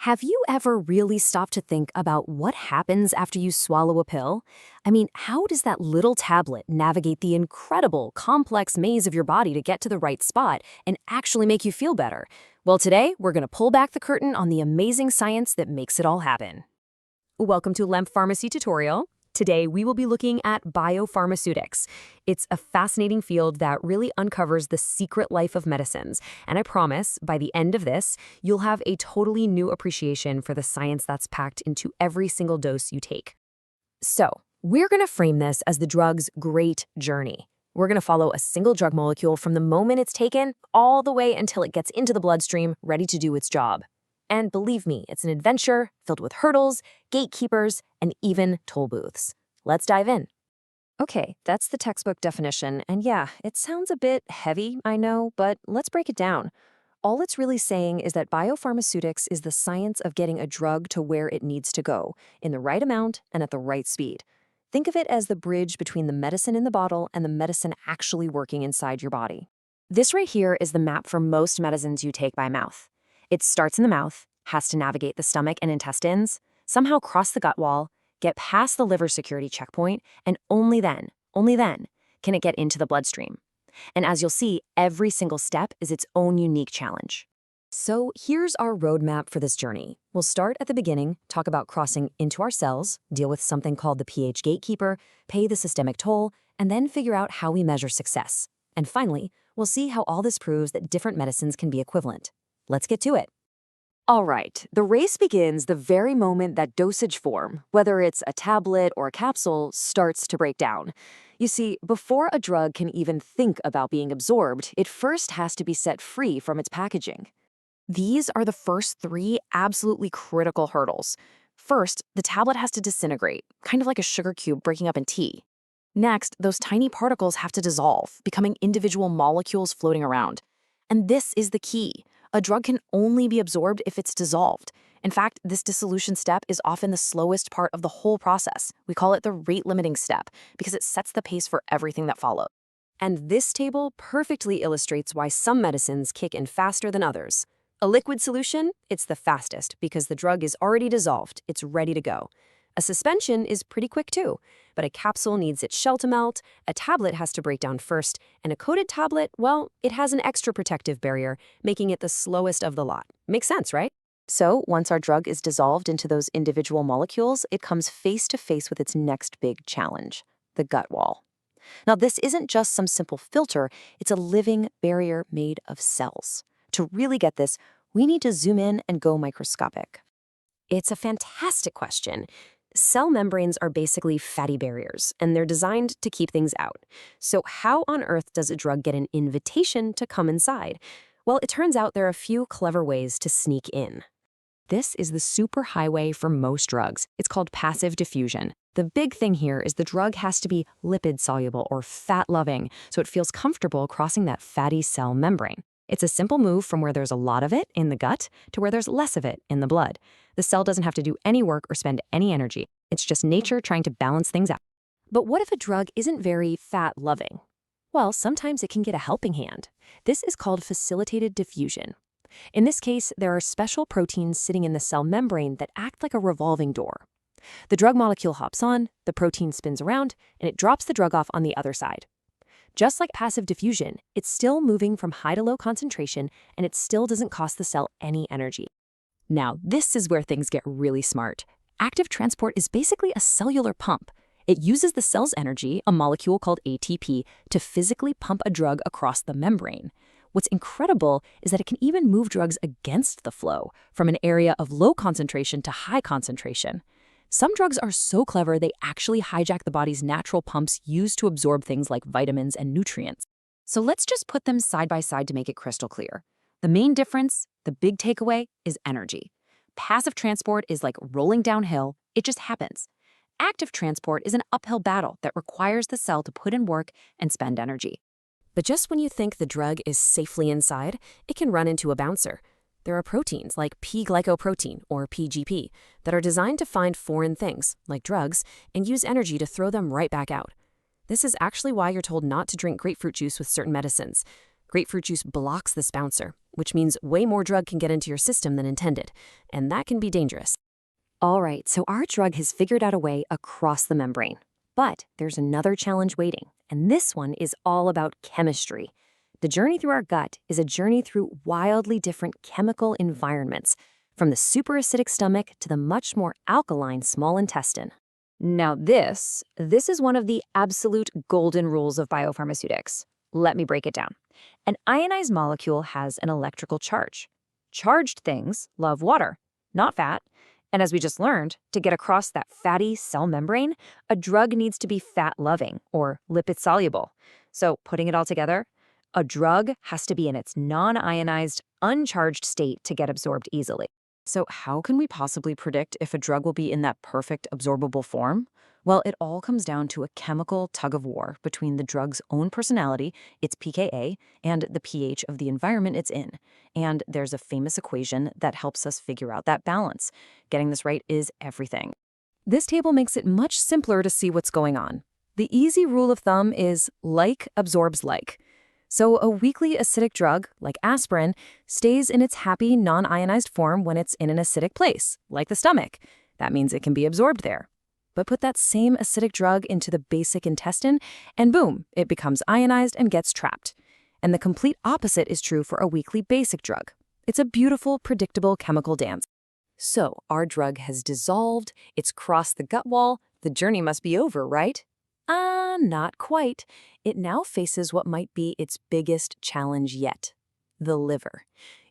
Have you ever really stopped to think about what happens after you swallow a pill? I mean, how does that little tablet navigate the incredible, complex maze of your body to get to the right spot and actually make you feel better? Well, today, we're going to pull back the curtain on the amazing science that makes it all happen. Welcome to LEMP Pharmacy Tutorial. Today, we will be looking at biopharmaceutics. It's a fascinating field that really uncovers the secret life of medicines. And I promise, by the end of this, you'll have a totally new appreciation for the science that's packed into every single dose you take. So, we're going to frame this as the drug's great journey. We're going to follow a single drug molecule from the moment it's taken all the way until it gets into the bloodstream, ready to do its job. And believe me, it's an adventure filled with hurdles, gatekeepers, and even toll booths. Let's dive in. Okay, that's the textbook definition, and yeah, it sounds a bit heavy, I know, but let's break it down. All it's really saying is that biopharmaceutics is the science of getting a drug to where it needs to go, in the right amount and at the right speed. Think of it as the bridge between the medicine in the bottle and the medicine actually working inside your body. This right here is the map for most medicines you take by mouth. It starts in the mouth, has to navigate the stomach and intestines, somehow cross the gut wall, get past the liver security checkpoint, and only then can it get into the bloodstream. And as you'll see, every single step is its own unique challenge. So here's our roadmap for this journey. We'll start at the beginning, talk about crossing into our cells, deal with something called the pH gatekeeper, pay the systemic toll, and then figure out how we measure success. And finally, we'll see how all this proves that different medicines can be equivalent. Let's get to it. All right, the race begins the very moment that dosage form, whether it's a tablet or a capsule, starts to break down. You see, before a drug can even think about being absorbed, it first has to be set free from its packaging. These are the first three absolutely critical hurdles. First, the tablet has to disintegrate, kind of like a sugar cube breaking up in tea. Next, those tiny particles have to dissolve, becoming individual molecules floating around. And this is the key. A drug can only be absorbed if it's dissolved. In fact, this dissolution step is often the slowest part of the whole process. We call it the rate-limiting step because it sets the pace for everything that follows. And this table perfectly illustrates why some medicines kick in faster than others. A liquid solution, it's the fastest because the drug is already dissolved, it's ready to go. A suspension is pretty quick too, but a capsule needs its shell to melt, a tablet has to break down first, and a coated tablet, well, it has an extra protective barrier, making it the slowest of the lot. Makes sense, right? So once our drug is dissolved into those individual molecules, it comes face to face with its next big challenge, the gut wall. Now, this isn't just some simple filter, it's a living barrier made of cells. To really get this, we need to zoom in and go microscopic. It's a fantastic question. Cell membranes are basically fatty barriers, and they're designed to keep things out. So how on earth does a drug get an invitation to come inside? Well, it turns out there are a few clever ways to sneak in. This is the superhighway for most drugs. It's called passive diffusion. The big thing here is the drug has to be lipid-soluble or fat-loving, so it feels comfortable crossing that fatty cell membrane. It's a simple move from where there's a lot of it in the gut to where there's less of it in the blood. The cell doesn't have to do any work or spend any energy. It's just nature trying to balance things out. But what if a drug isn't very fat-loving? Well, sometimes it can get a helping hand. This is called facilitated diffusion. In this case, there are special proteins sitting in the cell membrane that act like a revolving door. The drug molecule hops on, the protein spins around, and it drops the drug off on the other side. Just like passive diffusion, it's still moving from high to low concentration, and it still doesn't cost the cell any energy. Now, this is where things get really smart. Active transport is basically a cellular pump. It uses the cell's energy, a molecule called ATP, to physically pump a drug across the membrane. What's incredible is that it can even move drugs against the flow, from an area of low concentration to high concentration. Some drugs are so clever they actually hijack the body's natural pumps used to absorb things like vitamins and nutrients. So let's just put them side by side to make it crystal clear. The main difference, the big takeaway, is energy. Passive transport is like rolling downhill, it just happens. Active transport is an uphill battle that requires the cell to put in work and spend energy. But just when you think the drug is safely inside, it can run into a bouncer. There are proteins like P-glycoprotein, or PGP, that are designed to find foreign things, like drugs, and use energy to throw them right back out. This is actually why you're told not to drink grapefruit juice with certain medicines. Grapefruit juice blocks this bouncer, which means way more drug can get into your system than intended, and that can be dangerous. All right, so our drug has figured out a way across the membrane. But there's another challenge waiting, and this one is all about chemistry. The journey through our gut is a journey through wildly different chemical environments, from the superacidic stomach to the much more alkaline small intestine. Now this is one of the absolute golden rules of biopharmaceutics. Let me break it down. An ionized molecule has an electrical charge. Charged things love water, not fat. And as we just learned, to get across that fatty cell membrane, a drug needs to be fat-loving or lipid-soluble. So putting it all together, a drug has to be in its non-ionized, uncharged state to get absorbed easily. So how can we possibly predict if a drug will be in that perfect absorbable form? Well, it all comes down to a chemical tug-of-war between the drug's own personality, its pKa, and the pH of the environment it's in. And there's a famous equation that helps us figure out that balance. Getting this right is everything. This table makes it much simpler to see what's going on. The easy rule of thumb is like absorbs like. So a weakly acidic drug, like aspirin, stays in its happy non-ionized form when it's in an acidic place, like the stomach. That means it can be absorbed there. But put that same acidic drug into the basic intestine, and boom, it becomes ionized and gets trapped. And the complete opposite is true for a weakly basic drug. It's a beautiful, predictable chemical dance. So our drug has dissolved, it's crossed the gut wall, the journey must be over, right? Not quite. It now faces what might be its biggest challenge yet: the liver.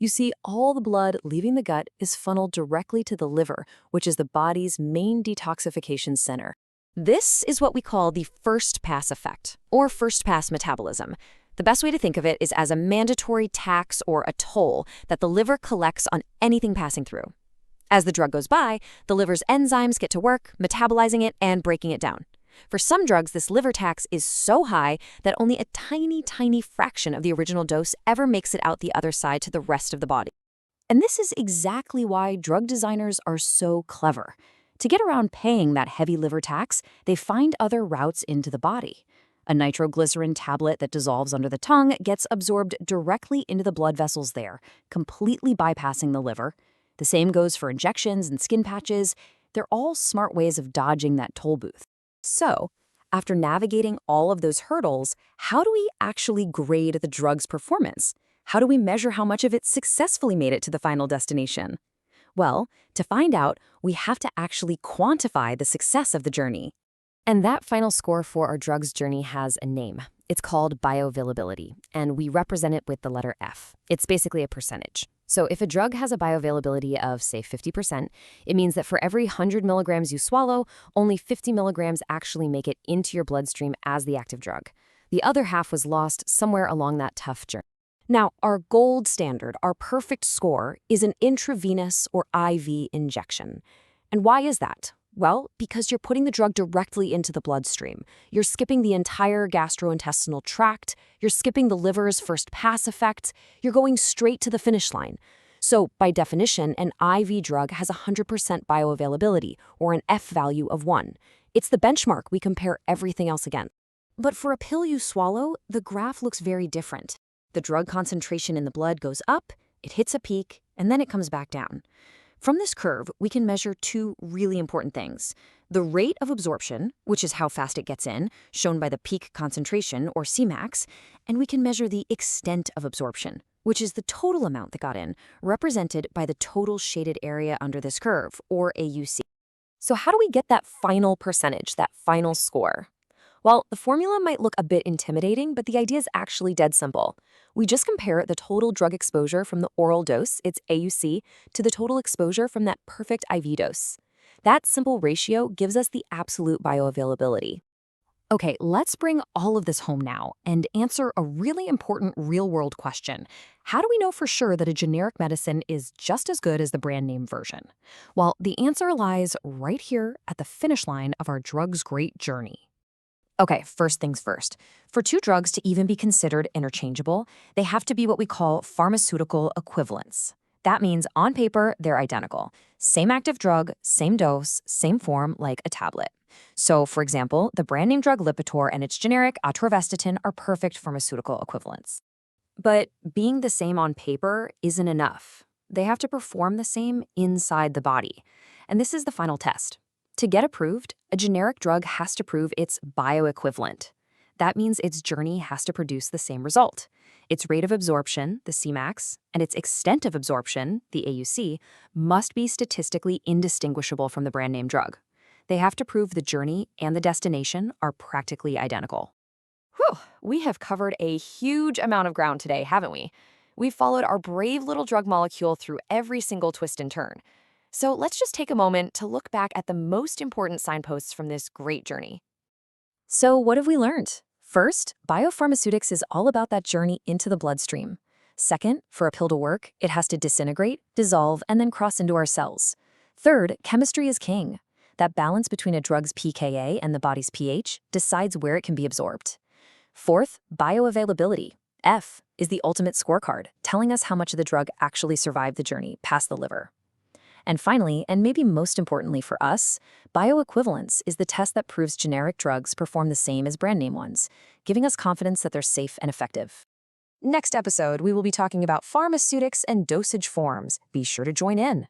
You see, all the blood leaving the gut is funneled directly to the liver, which is the body's main detoxification center. This is what we call the first-pass effect, or first-pass metabolism. The best way to think of it is as a mandatory tax or a toll that the liver collects on anything passing through. As the drug goes by, the liver's enzymes get to work, metabolizing it and breaking it down. For some drugs, this liver tax is so high that only a tiny, tiny fraction of the original dose ever makes it out the other side to the rest of the body. And this is exactly why drug designers are so clever. To get around paying that heavy liver tax, they find other routes into the body. A nitroglycerin tablet that dissolves under the tongue gets absorbed directly into the blood vessels there, completely bypassing the liver. The same goes for injections and skin patches. They're all smart ways of dodging that toll booth. So, after navigating all of those hurdles, how do we actually grade the drug's performance? How do we measure how much of it successfully made it to the final destination? Well, to find out, we have to actually quantify the success of the journey. And that final score for our drug's journey has a name. It's called bioavailability, and we represent it with the letter F. It's basically a percentage. So if a drug has a bioavailability of, say, 50%, it means that for every 100 milligrams you swallow, only 50 milligrams actually make it into your bloodstream as the active drug. The other half was lost somewhere along that tough journey. Now, our gold standard, our perfect score, is an intravenous or IV injection. And why is that? Well, because you're putting the drug directly into the bloodstream. You're skipping the entire gastrointestinal tract. You're skipping the liver's first pass effect. You're going straight to the finish line. So, by definition, an IV drug has 100% bioavailability, or an F value of 1. It's the benchmark we compare everything else against. But for a pill you swallow, the graph looks very different. The drug concentration in the blood goes up, it hits a peak, and then it comes back down. From this curve, we can measure two really important things: the rate of absorption, which is how fast it gets in, shown by the peak concentration, or Cmax, and we can measure the extent of absorption, which is the total amount that got in, represented by the total shaded area under this curve, or AUC. So how do we get that final percentage, that final score? Well, the formula might look a bit intimidating, but the idea is actually dead simple. We just compare the total drug exposure from the oral dose, its AUC, to the total exposure from that perfect IV dose. That simple ratio gives us the absolute bioavailability. Okay, let's bring all of this home now and answer a really important real-world question. How do we know for sure that a generic medicine is just as good as the brand name version? Well, the answer lies right here at the finish line of our drug's great journey. Okay, first things first. For two drugs to even be considered interchangeable, they have to be what we call pharmaceutical equivalents. That means on paper, they're identical. Same active drug, same dose, same form, like a tablet. So, for example, the brand name drug Lipitor and its generic atorvastatin are perfect pharmaceutical equivalents. But being the same on paper isn't enough. They have to perform the same inside the body. And this is the final test. To get approved, a generic drug has to prove its bioequivalent. That means its journey has to produce the same result. Its rate of absorption, the Cmax, and its extent of absorption, the AUC, must be statistically indistinguishable from the brand name drug. They have to prove the journey and the destination are practically identical. Whew, we have covered a huge amount of ground today, haven't we? We've followed our brave little drug molecule through every single twist and turn. So let's just take a moment to look back at the most important signposts from this great journey. So what have we learned? First, biopharmaceutics is all about that journey into the bloodstream. Second, for a pill to work, it has to disintegrate, dissolve, and then cross into our cells. Third, chemistry is king. That balance between a drug's pKa and the body's pH decides where it can be absorbed. Fourth, bioavailability, F, is the ultimate scorecard, telling us how much of the drug actually survived the journey past the liver. And finally, and maybe most importantly for us, bioequivalence is the test that proves generic drugs perform the same as brand name ones, giving us confidence that they're safe and effective. Next episode, we will be talking about pharmaceutics and dosage forms. Be sure to join in.